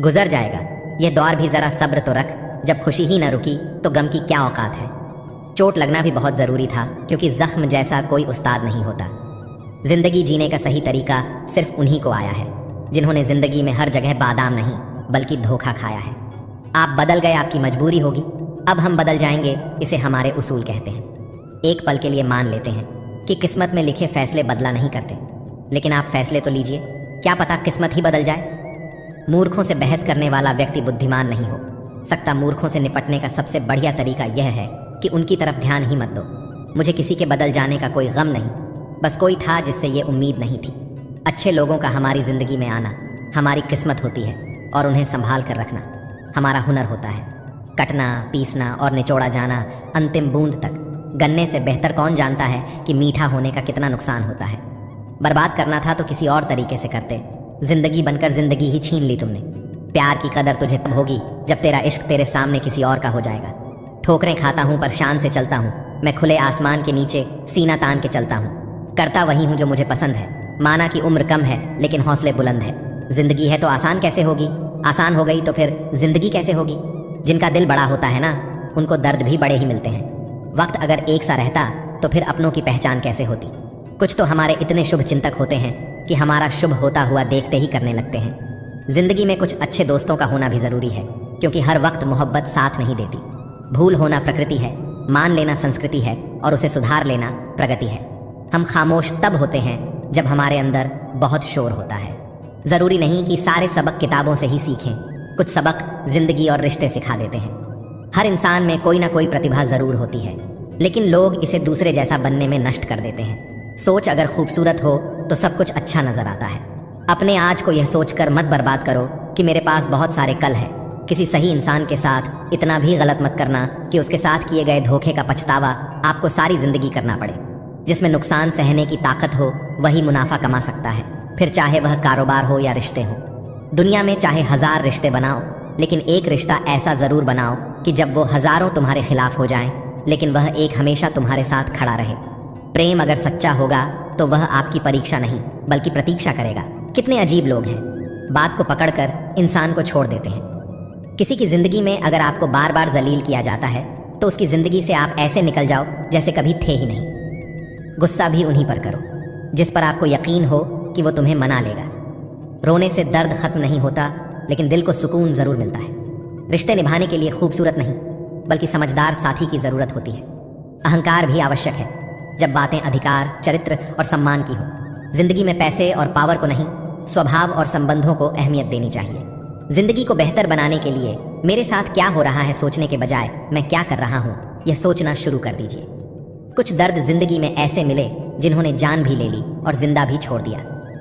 गुजर जाएगा ये दौर भी, ज़रा सब्र तो रख। जब खुशी ही न रुकी तो गम की क्या औकात है। चोट लगना भी बहुत ज़रूरी था, क्योंकि ज़ख्म जैसा कोई उस्ताद नहीं होता। ज़िंदगी जीने का सही तरीका सिर्फ उन्हीं को आया है जिन्होंने ज़िंदगी में हर जगह बादाम नहीं बल्कि धोखा खाया है। आप बदल गए, आपकी मजबूरी होगी, अब हम बदल जाएंगे, इसे हमारे उसूल कहते हैं। एक पल के लिए मान लेते हैं कि किस्मत में लिखे फैसले बदला नहीं करते, लेकिन आप फैसले तो लीजिए, क्या पता किस्मत ही बदल जाए। मूर्खों से बहस करने वाला व्यक्ति बुद्धिमान नहीं हो सकता। मूर्खों से निपटने का सबसे बढ़िया तरीका यह है कि उनकी तरफ ध्यान ही मत दो। मुझे किसी के बदल जाने का कोई गम नहीं, बस कोई था जिससे ये उम्मीद नहीं थी। अच्छे लोगों का हमारी ज़िंदगी में आना हमारी किस्मत होती है, और उन्हें संभाल कर रखना हमारा हुनर होता है। कटना, पीसना और निचोड़ा जाना अंतिम बूंद तक। गन्ने से बेहतर कौन जानता है कि मीठा होने का कितना नुकसान होता है। बर्बाद करना था तो किसी और तरीके से करते। जिंदगी बनकर जिंदगी ही छीन ली तुमने। प्यार की कदर तुझे तब होगी जब तेरा इश्क तेरे सामने किसी और का हो जाएगा। ठोकरें खाता हूँ पर शान से चलता हूँ, मैं खुले आसमान के नीचे सीना तान के चलता हूँ। करता वही हूँ जो मुझे पसंद है। माना कि उम्र कम है लेकिन हौसले बुलंद है। जिंदगी है तो आसान कैसे होगी, आसान हो गई तो फिर जिंदगी कैसे होगी। जिनका दिल बड़ा होता है ना, उनको दर्द भी बड़े ही मिलते हैं। वक्त अगर एक सा रहता तो फिर अपनों की पहचान कैसे होती। कुछ तो हमारे इतने शुभ चिंतक होते हैं कि हमारा शुभ होता हुआ देखते ही करने लगते हैं। जिंदगी में कुछ अच्छे दोस्तों का होना भी ज़रूरी है, क्योंकि हर वक्त मोहब्बत साथ नहीं देती। भूल होना प्रकृति है, मान लेना संस्कृति है, और उसे सुधार लेना प्रगति है। हम खामोश तब होते हैं जब हमारे अंदर बहुत शोर होता है। ज़रूरी नहीं कि सारे सबक किताबों से ही सीखें, कुछ सबक जिंदगी और रिश्ते सिखा देते हैं। हर इंसान में कोई ना कोई प्रतिभा ज़रूर होती है, लेकिन लोग इसे दूसरे जैसा बनने में नष्ट कर देते हैं। सोच अगर खूबसूरत हो तो सब कुछ अच्छा नजर आता है। अपने आज को यह सोचकर मत बर्बाद करो कि मेरे पास बहुत सारे कल है। किसी सही इंसान के साथ इतना भी गलत मत करना कि उसके साथ किए गए धोखे का पछतावा आपको सारी जिंदगी करना पड़े। जिसमें नुकसान सहने की ताकत हो वही मुनाफा कमा सकता है, फिर चाहे वह कारोबार हो या रिश्ते हो। दुनिया में चाहे 1000 रिश्ते बनाओ, लेकिन एक रिश्ता ऐसा ज़रूर बनाओ कि जब वो हज़ारों तुम्हारे खिलाफ हो जाएं, लेकिन वह एक हमेशा तुम्हारे साथ खड़ा रहे। प्रेम अगर सच्चा होगा तो वह आपकी परीक्षा नहीं बल्कि प्रतीक्षा करेगा। कितने अजीब लोग हैं, बात को पकड़कर इंसान को छोड़ देते हैं। किसी की ज़िंदगी में अगर आपको बार बार जलील किया जाता है तो उसकी ज़िंदगी से आप ऐसे निकल जाओ जैसे कभी थे ही नहीं। गुस्सा भी उन्हीं पर करो जिस पर आपको यकीन हो कि वो तुम्हें मना लेगा। रोने से दर्द खत्म नहीं होता, लेकिन दिल को सुकून ज़रूर मिलता है। रिश्ते निभाने के लिए खूबसूरत नहीं बल्कि समझदार साथी की ज़रूरत होती है। अहंकार भी आवश्यक है जब बातें अधिकार, चरित्र और सम्मान की हो। जिंदगी में पैसे और पावर को नहीं, स्वभाव और संबंधों को अहमियत देनी चाहिए। जिंदगी को बेहतर बनाने के लिए मेरे साथ क्या हो रहा है सोचने के बजाय मैं क्या कर रहा हूँ यह सोचना शुरू कर दीजिए। कुछ दर्द जिंदगी में ऐसे मिले जिन्होंने जान भी ले ली और जिंदा भी छोड़ दिया।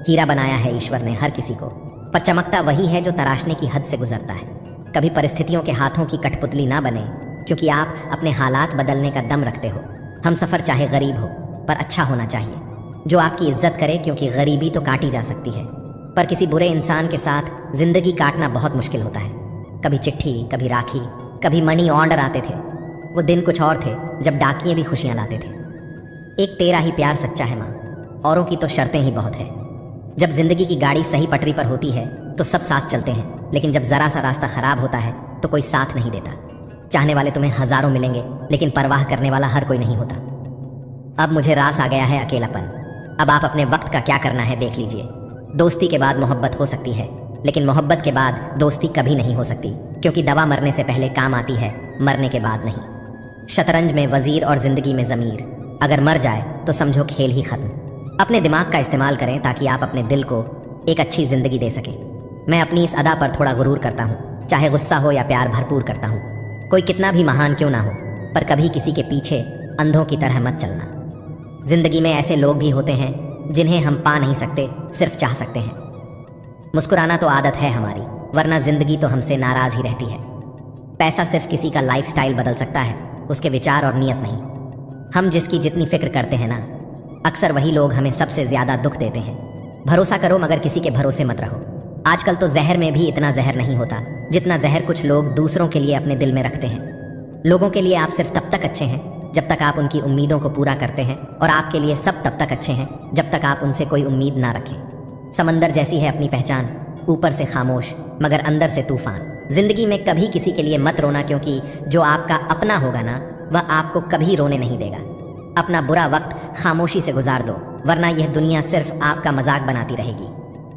हीरा बनाया है ईश्वर ने हर किसी को, पर चमकता वही है जो तराशने की हद से गुजरता है। कभी परिस्थितियों के हाथों की कठपुतली ना बने, क्योंकि आप अपने हालात बदलने का दम रखते हो। हम सफ़र चाहे गरीब हो पर अच्छा होना चाहिए, जो आपकी इज्जत करे, क्योंकि गरीबी तो काटी जा सकती है, पर किसी बुरे इंसान के साथ जिंदगी काटना बहुत मुश्किल होता है। कभी चिट्ठी, कभी राखी, कभी मनी ऑर्डर आते थे। वो दिन कुछ और थे जब डाकिये भी खुशियाँ लाते थे। एक तेरा ही प्यार सच्चा है माँ, औरों की तो शर्तें ही बहुत है। जब जिंदगी की गाड़ी सही पटरी पर होती है तो सब साथ चलते हैं, लेकिन जब ज़रा सा रास्ता ख़राब होता है तो कोई साथ नहीं देता। चाहने वाले तुम्हें हज़ारों मिलेंगे, लेकिन परवाह करने वाला हर कोई नहीं होता। अब मुझे रास आ गया है अकेलापन। अब आप अपने वक्त का क्या करना है देख लीजिए। दोस्ती के बाद मोहब्बत हो सकती है, लेकिन मोहब्बत के बाद दोस्ती कभी नहीं हो सकती, क्योंकि दवा मरने से पहले काम आती है, मरने के बाद नहीं। शतरंज में वजीर और ज़िंदगी में ज़मीर, अगर मर जाए तो समझो खेल ही ख़त्म। अपने दिमाग का इस्तेमाल करें ताकि आप अपने दिल को एक अच्छी ज़िंदगी दे सकें। मैं अपनी इस अदा पर थोड़ा गुरूर करता हूँ, चाहे गुस्सा हो या प्यार भरपूर करता हूँ। कोई कितना भी महान क्यों ना हो, पर कभी किसी के पीछे अंधों की तरह मत चलना। जिंदगी में ऐसे लोग भी होते हैं जिन्हें हम पा नहीं सकते, सिर्फ चाह सकते हैं। मुस्कुराना तो आदत है हमारी, वरना जिंदगी तो हमसे नाराज़ ही रहती है। पैसा सिर्फ किसी का लाइफस्टाइल बदल सकता है, उसके विचार और नियत नहीं। हम जिसकी जितनी फिक्र करते हैं ना, अक्सर वही लोग हमें सबसे ज़्यादा दुख देते हैं। भरोसा करो मगर किसी के भरोसे मत रहो। आजकल तो जहर में भी इतना जहर नहीं होता जितना जहर कुछ लोग दूसरों के लिए अपने दिल में रखते हैं। लोगों के लिए आप सिर्फ तब तक अच्छे हैं जब तक आप उनकी उम्मीदों को पूरा करते हैं, और आपके लिए सब तब तक अच्छे हैं जब तक आप उनसे कोई उम्मीद ना रखें। समंदर जैसी है अपनी पहचान, ऊपर से खामोश, मगर अंदर से तूफान। जिंदगी में कभी किसी के लिए मत रोना, क्योंकि जो आपका अपना होगा ना, वह आपको कभी रोने नहीं देगा। अपना बुरा वक्त खामोशी से गुजार दो, वरना यह दुनिया सिर्फ आपका मजाक बनाती रहेगी।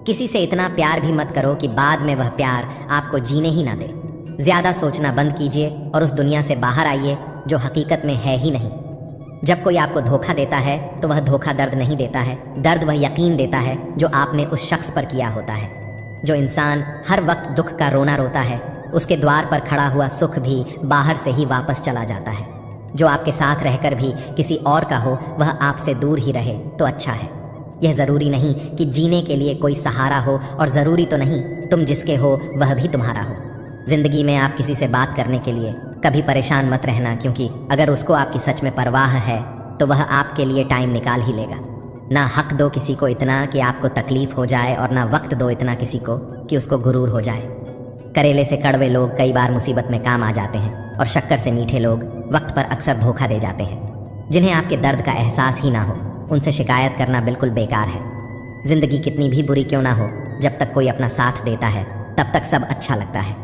किसी से इतना प्यार भी मत करो कि बाद में वह प्यार आपको जीने ही ना दे। ज्यादा सोचना बंद कीजिए और उस दुनिया से बाहर आइए जो हकीकत में है ही नहीं। जब कोई आपको धोखा देता है तो वह धोखा दर्द नहीं देता है, दर्द वह यकीन देता है जो आपने उस शख्स पर किया होता है। जो इंसान हर वक्त दुख का रोना रोता है, उसके द्वार पर खड़ा हुआ सुख भी बाहर से ही वापस चला जाता है। जो आपके साथ रहकर भी किसी और का हो, वह आपसे दूर ही रहे तो अच्छा है। यह ज़रूरी नहीं कि जीने के लिए कोई सहारा हो, और ज़रूरी तो नहीं तुम जिसके हो वह भी तुम्हारा हो। ज़िंदगी में आप किसी से बात करने के लिए कभी परेशान मत रहना, क्योंकि अगर उसको आपकी सच में परवाह है तो वह आपके लिए टाइम निकाल ही लेगा। ना हक दो किसी को इतना कि आपको तकलीफ़ हो जाए, और ना वक्त दो इतना किसी को कि उसको गुरूर हो जाए। करेले से कड़वे लोग कई बार मुसीबत में काम आ जाते हैं, और शक्कर से मीठे लोग वक्त पर अक्सर धोखा दे जाते हैं। जिन्हें आपके दर्द का एहसास ही ना हो, उनसे शिकायत करना बिल्कुल बेकार है। ज़िंदगी कितनी भी बुरी क्यों ना हो, जब तक कोई अपना साथ देता है तब तक सब अच्छा लगता है।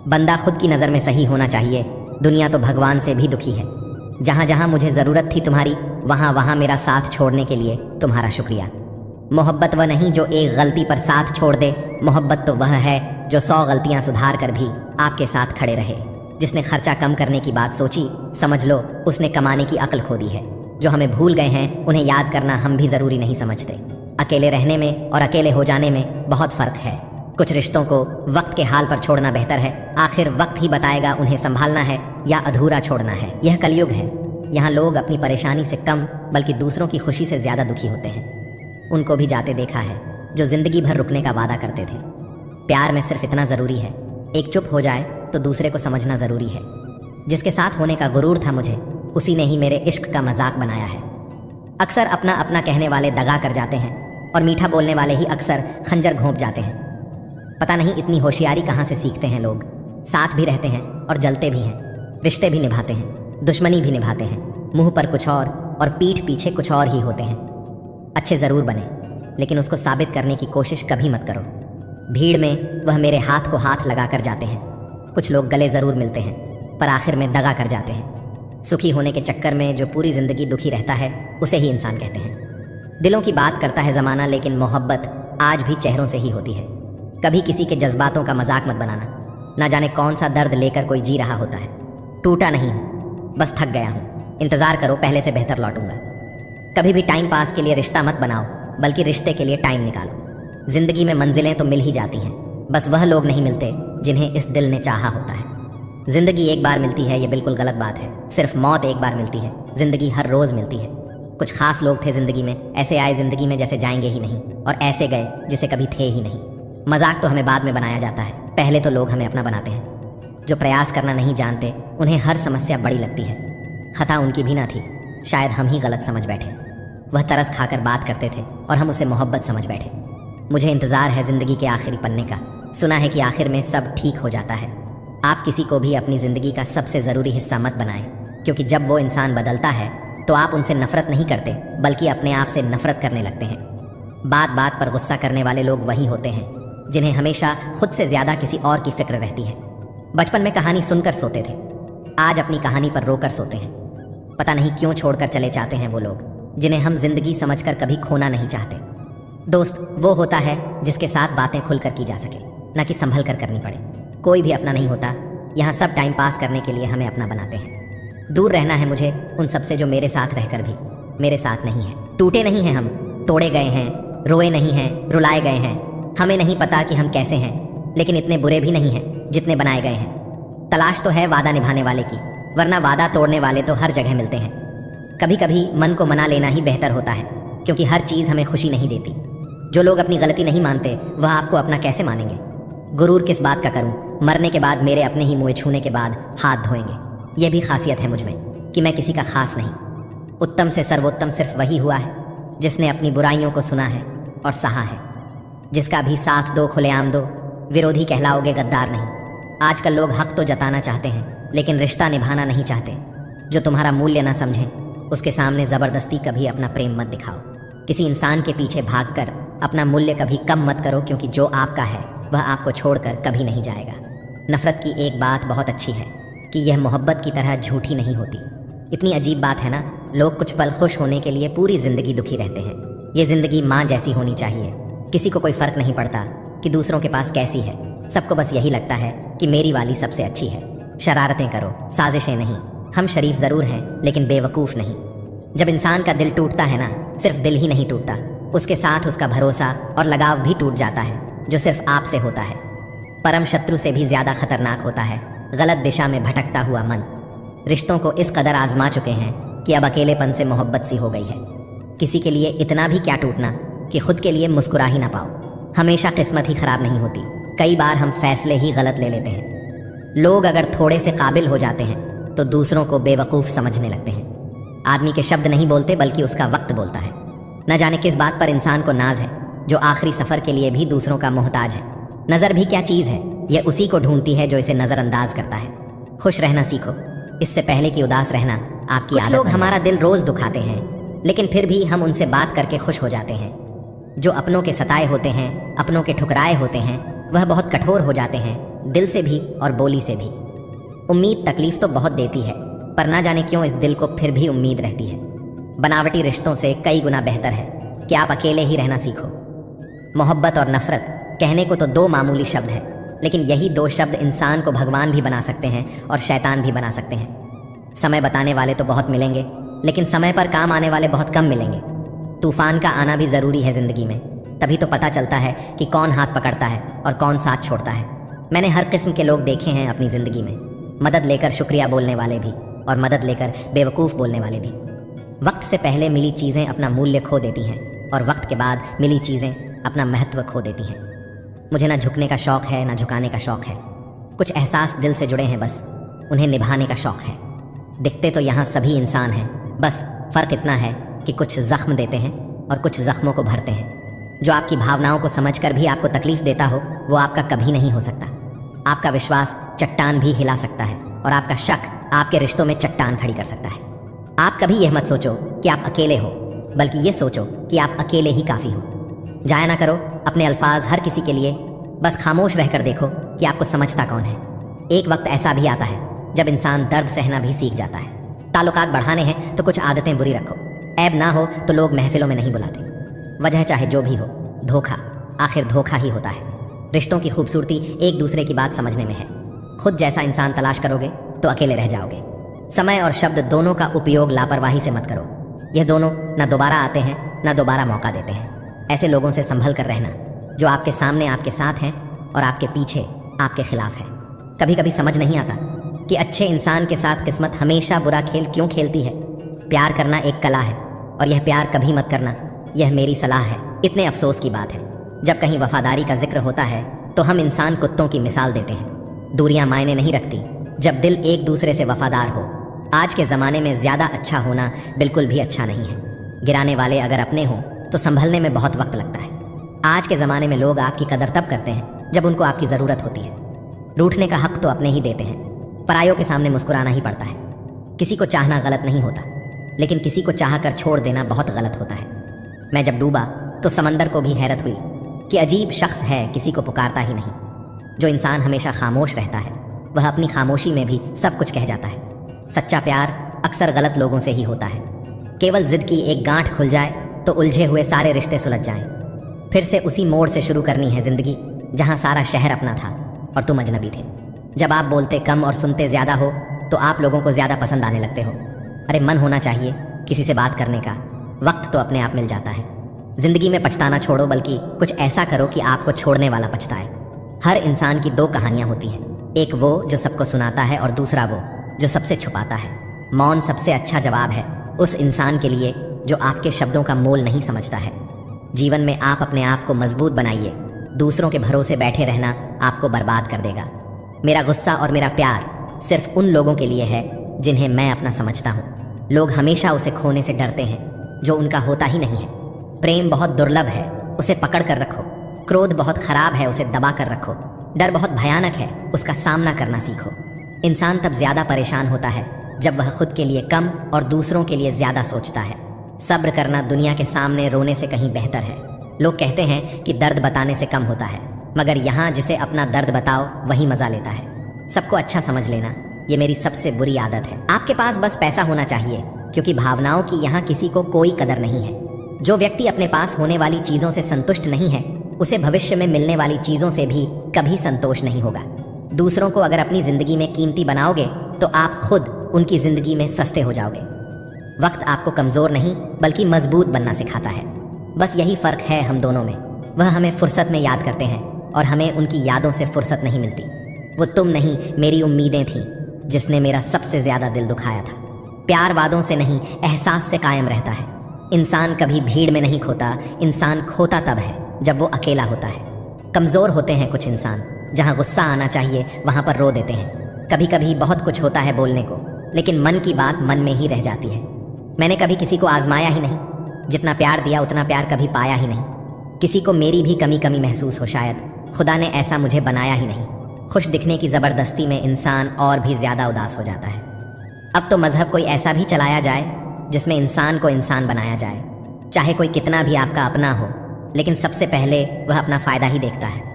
बंदा खुद की नज़र में सही होना चाहिए, दुनिया तो भगवान से भी दुखी है। जहाँ जहाँ मुझे ज़रूरत थी तुम्हारी, वहाँ वहाँ मेरा साथ छोड़ने के लिए तुम्हारा शुक्रिया। मोहब्बत वह नहीं जो एक गलती पर साथ छोड़ दे, मोहब्बत तो वह है जो 100 गलतियाँ सुधार कर भी आपके साथ खड़े रहे। जिसने खर्चा कम करने की बात सोची, समझ लो उसने कमाने की अक्ल खो दी है। जो हमें भूल गए हैं उन्हें याद करना हम भी ज़रूरी नहीं समझते। अकेले रहने में और अकेले हो जाने में बहुत फ़र्क है। कुछ रिश्तों को वक्त के हाल पर छोड़ना बेहतर है। आखिर वक्त ही बताएगा उन्हें संभालना है या अधूरा छोड़ना है। यह कलयुग है, यहाँ लोग अपनी परेशानी से कम बल्कि दूसरों की खुशी से ज़्यादा दुखी होते हैं। उनको भी जाते देखा है जो ज़िंदगी भर रुकने का वादा करते थे। प्यार में सिर्फ इतना ज़रूरी है, एक चुप हो जाए तो दूसरे को समझना ज़रूरी है। जिसके साथ होने का गुरूर था मुझे, उसी ने ही मेरे इश्क का मजाक बनाया है। अक्सर अपना अपना कहने वाले दगा कर जाते हैं, और मीठा बोलने वाले ही अक्सर खंजर घोंप जाते हैं। पता नहीं इतनी होशियारी कहाँ से सीखते हैं लोग। साथ भी रहते हैं और जलते भी हैं, रिश्ते भी निभाते हैं, दुश्मनी भी निभाते हैं। मुंह पर कुछ और पीठ पीछे कुछ और ही होते हैं। अच्छे ज़रूर बने, लेकिन उसको साबित करने की कोशिश कभी मत करो। भीड़ में वह मेरे हाथ को हाथ लगा कर जाते हैं। कुछ लोग गले ज़रूर मिलते हैं, पर आखिर में दगा कर जाते हैं। सुखी होने के चक्कर में जो पूरी ज़िंदगी दुखी रहता है, उसे ही इंसान कहते हैं। दिलों की बात करता है ज़माना, लेकिन मोहब्बत आज भी चेहरों से ही होती है। कभी किसी के जज्बातों का मजाक मत बनाना। ना जाने कौन सा दर्द लेकर कोई जी रहा होता है। टूटा नहीं हूँ, बस थक गया हूँ। इंतज़ार करो, पहले से बेहतर लौटूंगा। कभी भी टाइम पास के लिए रिश्ता मत बनाओ, बल्कि रिश्ते के लिए टाइम निकालो। ज़िंदगी में मंजिलें तो मिल ही जाती हैं, बस वह लोग नहीं मिलते जिन्हें इस दिल ने चाहा होता है। ज़िंदगी एक बार मिलती है, ये बिल्कुल गलत बात है। सिर्फ मौत एक बार मिलती है, ज़िंदगी हर रोज़ मिलती है। कुछ खास लोग थे ज़िंदगी में, ऐसे आए ज़िंदगी में जैसे जाएंगे ही नहीं, और ऐसे गए जिसे कभी थे ही नहीं। मजाक तो हमें बाद में बनाया जाता है, पहले तो लोग हमें अपना बनाते हैं। जो प्रयास करना नहीं जानते, उन्हें हर समस्या बड़ी लगती है। खता उनकी भी ना थी, शायद हम ही गलत समझ बैठे। वह तरस खाकर बात करते थे और हम उसे मोहब्बत समझ बैठे। मुझे इंतज़ार है ज़िंदगी के आखिरी पन्ने का। सुना है कि आखिर में सब ठीक हो जाता है। आप किसी को भी अपनी ज़िंदगी का सबसे ज़रूरी हिस्सा मत बनाएं, क्योंकि जब वो इंसान बदलता है तो आप उनसे नफ़रत नहीं करते, बल्कि अपने आप से नफ़रत करने लगते हैं। बात बात पर गुस्सा करने वाले लोग वही होते हैं जिन्हें हमेशा खुद से ज़्यादा किसी और की फिक्र रहती है। बचपन में कहानी सुनकर सोते थे, आज अपनी कहानी पर रोकर सोते हैं। पता नहीं क्यों छोड़कर चले जाते हैं वो लोग जिन्हें हम जिंदगी समझकर कभी खोना नहीं चाहते। दोस्त वो होता है जिसके साथ बातें खुलकर की जा सके, न कि संभल कर करनी पड़े। कोई भी अपना नहीं होता, यहाँ सब टाइम पास करने के लिए हमें अपना बनाते हैं। दूर रहना है मुझे उन सबसे जो मेरे साथ रहकर भी मेरे साथ नहीं है। टूटे नहीं हैं हम, तोड़े गए हैं, रोए नहीं हैं, रुलाए गए हैं। हमें नहीं पता कि हम कैसे हैं, लेकिन इतने बुरे भी नहीं हैं जितने बनाए गए हैं। तलाश तो है वादा निभाने वाले की, वरना वादा तोड़ने वाले तो हर जगह मिलते हैं। कभी कभी मन को मना लेना ही बेहतर होता है, क्योंकि हर चीज़ हमें खुशी नहीं देती। जो लोग अपनी गलती नहीं मानते, वह आपको अपना कैसे मानेंगे। गुरूर किस बात का करूं, मरने के बाद मेरे अपने ही मुँह छूने के बाद हाथ धोएंगे। यह भी खासियत है मुझ में कि मैं किसी का खास नहीं। उत्तम से सर्वोत्तम सिर्फ वही हुआ है जिसने अपनी बुराइयों को सुना है और सहा है। जिसका भी साथ दो खुलेआम दो, विरोधी कहलाओगे गद्दार नहीं। आजकल लोग हक तो जताना चाहते हैं, लेकिन रिश्ता निभाना नहीं चाहते। जो तुम्हारा मूल्य ना समझें, उसके सामने ज़बरदस्ती कभी अपना प्रेम मत दिखाओ। किसी इंसान के पीछे भागकर अपना मूल्य कभी कम मत करो, क्योंकि जो आपका है वह आपको छोड़कर कभी नहीं जाएगा। नफ़रत की एक बात बहुत अच्छी है कि यह मोहब्बत की तरह झूठी नहीं होती। इतनी अजीब बात है ना, लोग कुछ पल खुश होने के लिए पूरी ज़िंदगी दुखी रहते हैं। ये ज़िंदगी माँ जैसी होनी चाहिए। किसी को कोई फ़र्क नहीं पड़ता कि दूसरों के पास कैसी है, सबको बस यही लगता है कि मेरी वाली सबसे अच्छी है। शरारतें करो, साजिशें नहीं। हम शरीफ ज़रूर हैं लेकिन बेवकूफ़ नहीं। जब इंसान का दिल टूटता है ना, सिर्फ दिल ही नहीं टूटता, उसके साथ उसका भरोसा और लगाव भी टूट जाता है, जो सिर्फ आपसे होता है। परम शत्रु से भी ज़्यादा खतरनाक होता है गलत दिशा में भटकता हुआ मन। रिश्तों को इस कदर आजमा चुके हैं कि अब अकेलेपन से मोहब्बत सी हो गई है। किसी के लिए इतना भी क्या टूटना कि खुद के लिए मुस्कुरा ही ना पाओ। हमेशा किस्मत ही खराब नहीं होती, कई बार हम फैसले ही गलत ले लेते हैं। लोग अगर थोड़े से काबिल हो जाते हैं तो दूसरों को बेवकूफ़ समझने लगते हैं। आदमी के शब्द नहीं बोलते बल्कि उसका वक्त बोलता है। न जाने किस बात पर इंसान को नाज है जो आखिरी सफ़र के लिए भी दूसरों का मोहताज है। नज़र भी क्या चीज़ है, यह उसी को ढूंढती है जो इसे नज़रअंदाज करता है। खुश रहना सीखो, इससे पहले कि उदास रहना आपकी आदत। लोग हमारा दिल रोज़ दुखाते हैं लेकिन फिर भी हम उनसे बात करके खुश हो जाते हैं। जो अपनों के सताए होते हैं, अपनों के ठुकराए होते हैं, वह बहुत कठोर हो जाते हैं, दिल से भी और बोली से भी। उम्मीद तकलीफ तो बहुत देती है, पर ना जाने क्यों इस दिल को फिर भी उम्मीद रहती है। बनावटी रिश्तों से कई गुना बेहतर है कि आप अकेले ही रहना सीखो। मोहब्बत और नफ़रत कहने को तो दो मामूली शब्द हैं, लेकिन यही दो शब्द इंसान को भगवान भी बना सकते हैं और शैतान भी बना सकते हैं। समय बताने वाले तो बहुत मिलेंगे, लेकिन समय पर काम आने वाले बहुत कम मिलेंगे। तूफान का आना भी ज़रूरी है ज़िंदगी में, तभी तो पता चलता है कि कौन हाथ पकड़ता है और कौन साथ छोड़ता है। मैंने हर किस्म के लोग देखे हैं अपनी ज़िंदगी में, मदद लेकर शुक्रिया बोलने वाले भी और मदद लेकर बेवकूफ़ बोलने वाले भी। वक्त से पहले मिली चीज़ें अपना मूल्य खो देती हैं और वक्त के बाद मिली चीज़ें अपना महत्व खो देती हैं। मुझे ना झुकने का शौक़ है ना झुकाने का शौक़ है। कुछ एहसास दिल से जुड़े हैं, बस उन्हें निभाने का शौक़ है। दिखते तो यहाँ सभी इंसान हैं, बस फ़र्क इतना है कि कुछ ज़ख्म देते हैं और कुछ ज़ख्मों को भरते हैं। जो आपकी भावनाओं को समझकर भी आपको तकलीफ़ देता हो वो आपका कभी नहीं हो सकता। आपका विश्वास चट्टान भी हिला सकता है और आपका शक आपके रिश्तों में चट्टान खड़ी कर सकता है। आप कभी यह मत सोचो कि आप अकेले हो, बल्कि ये सोचो कि आप अकेले ही काफ़ी हो। जाया ना करो अपने अल्फाज हर किसी के लिए, बस खामोश रहकर देखो कि आपको समझता कौन है। एक वक्त ऐसा भी आता है जब इंसान दर्द सहना भी सीख जाता है। ताल्लुकात बढ़ाने हैं तो कुछ आदतें बुरी रखो। ऐब ना हो तो लोग महफिलों में नहीं बुलाते। वजह चाहे जो भी हो, धोखा आखिर धोखा ही होता है। रिश्तों की खूबसूरती एक दूसरे की बात समझने में है। खुद जैसा इंसान तलाश करोगे तो अकेले रह जाओगे। समय और शब्द दोनों का उपयोग लापरवाही से मत करो। यह दोनों ना दोबारा आते हैं ना दोबारा मौका देते हैं। ऐसे लोगों से संभल कर रहना जो आपके सामने आपके साथ हैं और आपके पीछे आपके खिलाफ है। कभी कभी समझ नहीं आता कि अच्छे इंसान के साथ किस्मत हमेशा बुरा खेल क्यों खेलती है। प्यार करना एक कला है और यह प्यार कभी मत करना, यह मेरी सलाह है। इतने अफसोस की बात है, जब कहीं वफादारी का जिक्र होता है तो हम इंसान कुत्तों की मिसाल देते हैं। दूरियां मायने नहीं रखती जब दिल एक दूसरे से वफादार हो। आज के ज़माने में ज़्यादा अच्छा होना बिल्कुल भी अच्छा नहीं है। गिराने वाले अगर अपने हों तो संभलने में बहुत वक्त लगता है। आज के ज़माने में लोग आपकी कदर तब करते हैं जब उनको आपकी ज़रूरत होती है। रूठने का हक तो अपने ही देते हैं, परायों के सामने मुस्कुराना ही पड़ता है। किसी को चाहना गलत नहीं होता, लेकिन किसी को चाह कर छोड़ देना बहुत गलत होता है। मैं जब डूबा तो समंदर को भी हैरत हुई कि अजीब शख्स है, किसी को पुकारता ही नहीं। जो इंसान हमेशा खामोश रहता है वह अपनी खामोशी में भी सब कुछ कह जाता है। सच्चा प्यार अक्सर गलत लोगों से ही होता है। केवल जिद की एक गांठ खुल जाए तो उलझे हुए सारे रिश्ते सुलझ जाएं। फिर से उसी मोड़ से शुरू करनी है ज़िंदगी जहां सारा शहर अपना था और तुम अजनबी थे। जब आप बोलते कम और सुनते ज़्यादा हो तो आप लोगों को ज़्यादा पसंद आने लगते हो। अरे मन होना चाहिए किसी से बात करने का, वक्त तो अपने आप मिल जाता है। ज़िंदगी में पछताना छोड़ो, बल्कि कुछ ऐसा करो कि आपको छोड़ने वाला पछताए। हर इंसान की दो कहानियाँ होती हैं, एक वो जो सबको सुनाता है और दूसरा वो जो सबसे छुपाता है। मौन सबसे अच्छा जवाब है उस इंसान के लिए जो आपके शब्दों का मोल नहीं समझता है। जीवन में आप अपने आप को मजबूत बनाइए, दूसरों के भरोसे बैठे रहना आपको बर्बाद कर देगा। मेरा गुस्सा और मेरा प्यार सिर्फ उन लोगों के लिए है जिन्हें मैं अपना समझता हूँ। लोग हमेशा उसे खोने से डरते हैं जो उनका होता ही नहीं है। प्रेम बहुत दुर्लभ है, उसे पकड़ कर रखो। क्रोध बहुत खराब है, उसे दबा कर रखो। डर बहुत भयानक है, उसका सामना करना सीखो। इंसान तब ज़्यादा परेशान होता है जब वह खुद के लिए कम और दूसरों के लिए ज़्यादा सोचता है। सब्र करना दुनिया के सामने रोने से कहीं बेहतर है। लोग कहते हैं कि दर्द बताने से कम होता है, मगर यहाँ जिसे अपना दर्द बताओ वही मज़ा लेता है। सबको अच्छा समझ लेना, ये मेरी सबसे बुरी आदत है। आपके पास बस पैसा होना चाहिए, क्योंकि भावनाओं की यहाँ किसी को कोई कदर नहीं है। जो व्यक्ति अपने पास होने वाली चीज़ों से संतुष्ट नहीं है, उसे भविष्य में मिलने वाली चीज़ों से भी कभी संतोष नहीं होगा। दूसरों को अगर अपनी ज़िंदगी में कीमती बनाओगे तो आप खुद उनकी ज़िंदगी में सस्ते हो जाओगे। वक्त आपको कमज़ोर नहीं बल्कि मजबूत बनना सिखाता है। बस यही फ़र्क है हम दोनों में। वह हमें फुर्सत में याद करते हैं और हमें उनकी यादों से फुर्सत नहीं मिलती। वो तुम नहीं, मेरी उम्मीदें थीं जिसने मेरा सबसे ज़्यादा दिल दुखाया था। प्यार वादों से नहीं, एहसास से कायम रहता है। इंसान कभी भीड़ में नहीं खोता, इंसान खोता तब है जब वो अकेला होता है। कमज़ोर होते हैं कुछ इंसान, जहाँ गुस्सा आना चाहिए वहाँ पर रो देते हैं। कभी कभी बहुत कुछ होता है बोलने को, लेकिन मन की बात मन में ही रह जाती है। मैंने कभी किसी को आजमाया ही नहीं, जितना प्यार दिया उतना प्यार कभी पाया ही नहीं। किसी को मेरी भी कमी कमी महसूस हो, शायद खुदा ने ऐसा मुझे बनाया ही नहीं। खुश दिखने की ज़बरदस्ती में इंसान और भी ज़्यादा उदास हो जाता है। अब तो मज़हब कोई ऐसा भी चलाया जाए जिसमें इंसान को इंसान बनाया जाए। चाहे कोई कितना भी आपका अपना हो, लेकिन सबसे पहले वह अपना फ़ायदा ही देखता है।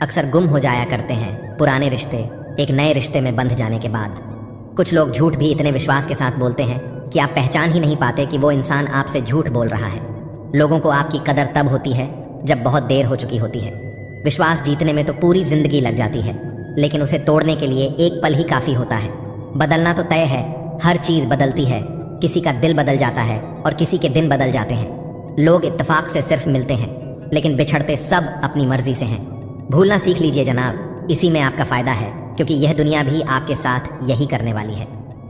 अक्सर गुम हो जाया करते हैं पुराने रिश्ते एक नए रिश्ते में बंध जाने के बाद। कुछ लोग झूठ भी इतने विश्वास के साथ बोलते हैं कि आप पहचान ही नहीं पाते कि वो इंसान आपसे झूठ बोल रहा है। लोगों को आपकी कदर तब होती है जब बहुत देर हो चुकी होती है। विश्वास जीतने में तो पूरी ज़िंदगी लग जाती है, लेकिन उसे तोड़ने के लिए एक पल ही काफ़ी होता है। बदलना तो तय है, हर चीज़ बदलती है। किसी का दिल बदल जाता है और किसी के दिन बदल जाते हैं। लोग इत्तेफाक से सिर्फ मिलते हैं, लेकिन बिछड़ते सब अपनी मर्जी से हैं। भूलना सीख लीजिए जनाब, इसी में आपका फ़ायदा है, क्योंकि यह दुनिया भी आपके साथ यही करने वाली है।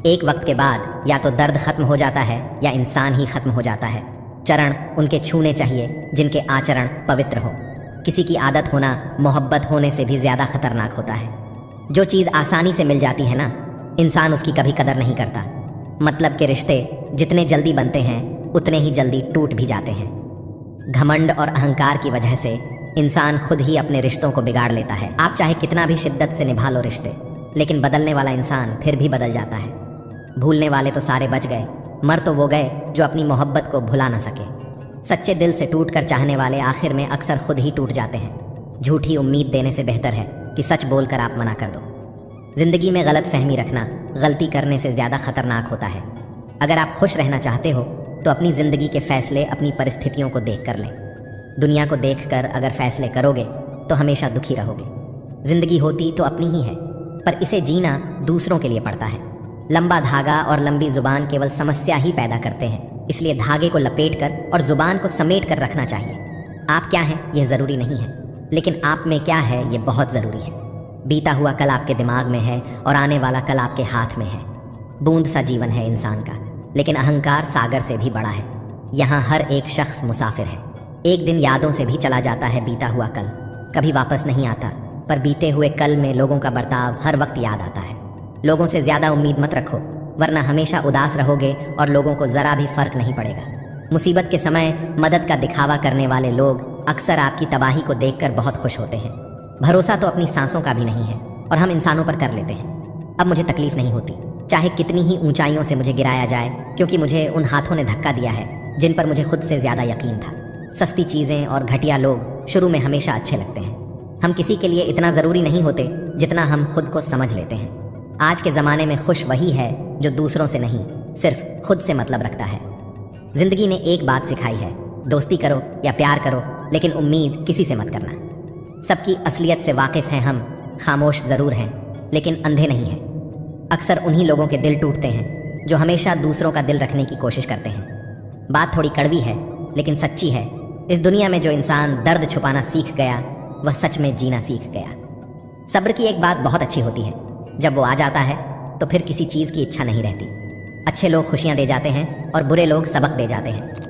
एक वक्त के बाद या तो दर्द ख़त्म हो जाता है या इंसान ही ख़त्म हो जाता है। चरण उनके छूने चाहिए जिनके आचरण पवित्र हो। किसी की आदत होना मोहब्बत होने से भी ज़्यादा खतरनाक होता है। जो चीज़ आसानी से मिल जाती है ना, इंसान उसकी कभी कदर नहीं करता। मतलब के रिश्ते जितने जल्दी बनते हैं उतने ही जल्दी टूट भी जाते हैं। घमंड और अहंकार की वजह से इंसान खुद ही अपने रिश्तों को बिगाड़ लेता है। आप चाहे कितना भी शिद्दत से निभा लो रिश्ते, लेकिन बदलने वाला इंसान फिर भी बदल जाता है। भूलने वाले तो सारे बच गए, मर तो वो गए जो अपनी मोहब्बत को भुला ना सके। सच्चे दिल से टूट कर चाहने वाले आखिर में अक्सर खुद ही टूट जाते हैं। झूठी उम्मीद देने से बेहतर है कि सच बोलकर आप मना कर दो। ज़िंदगी में गलत फहमी रखना गलती करने से ज़्यादा खतरनाक होता है। अगर आप खुश रहना चाहते हो तो अपनी ज़िंदगी के फ़ैसले अपनी परिस्थितियों को देख कर लें। दुनिया को देखकर अगर फ़ैसले करोगे तो हमेशा दुखी रहोगे। ज़िंदगी होती तो अपनी ही है, पर इसे जीना दूसरों के लिए पड़ता है। लंबा धागा और लंबी ज़ुबान केवल समस्या ही पैदा करते हैं, इसलिए धागे को लपेट कर और ज़ुबान को समेट कर रखना चाहिए। आप क्या हैं यह ज़रूरी नहीं है, लेकिन आप में क्या है ये बहुत ज़रूरी है। बीता हुआ कल आपके दिमाग में है और आने वाला कल आपके हाथ में है। बूंद सा जीवन है इंसान का, लेकिन अहंकार सागर से भी बड़ा है। यहाँ हर एक शख्स मुसाफिर है। एक दिन यादों से भी चला जाता है बीता हुआ कल, कभी वापस नहीं आता। पर बीते हुए कल में लोगों का बर्ताव हर वक्त याद आता है। लोगों से ज़्यादा उम्मीद मत रखो, वरना हमेशा उदास रहोगे और लोगों को ज़रा भी फ़र्क नहीं पड़ेगा। मुसीबत के समय मदद का दिखावा करने वाले लोग अक्सर आपकी तबाही को देखकर बहुत खुश होते हैं। भरोसा तो अपनी सांसों का भी नहीं है और हम इंसानों पर कर लेते हैं। अब मुझे तकलीफ़ नहीं होती, चाहे कितनी ही ऊंचाइयों से मुझे गिराया जाए, क्योंकि मुझे उन हाथों ने धक्का दिया है जिन पर मुझे खुद से ज़्यादा यकीन था। सस्ती चीज़ें और घटिया लोग शुरू में हमेशा अच्छे लगते हैं। हम किसी के लिए इतना ज़रूरी नहीं होते जितना हम खुद को समझ लेते हैं। आज के ज़माने में खुश वही है जो दूसरों से नहीं, सिर्फ खुद से मतलब रखता है। ज़िंदगी ने एक बात सिखाई है, दोस्ती करो या प्यार करो, लेकिन उम्मीद किसी से मत करना। सबकी असलियत से वाकिफ़ हैं हम, खामोश ज़रूर हैं लेकिन अंधे नहीं हैं। अक्सर उन्हीं लोगों के दिल टूटते हैं जो हमेशा दूसरों का दिल रखने की कोशिश करते हैं। बात थोड़ी कड़वी है लेकिन सच्ची है। इस दुनिया में जो इंसान दर्द छुपाना सीख गया वह सच में जीना सीख गया। सब्र की एक बात बहुत अच्छी होती है, जब वो आ जाता है तो फिर किसी चीज़ की इच्छा नहीं रहती। अच्छे लोग खुशियाँ दे जाते हैं और बुरे लोग सबक दे जाते हैं।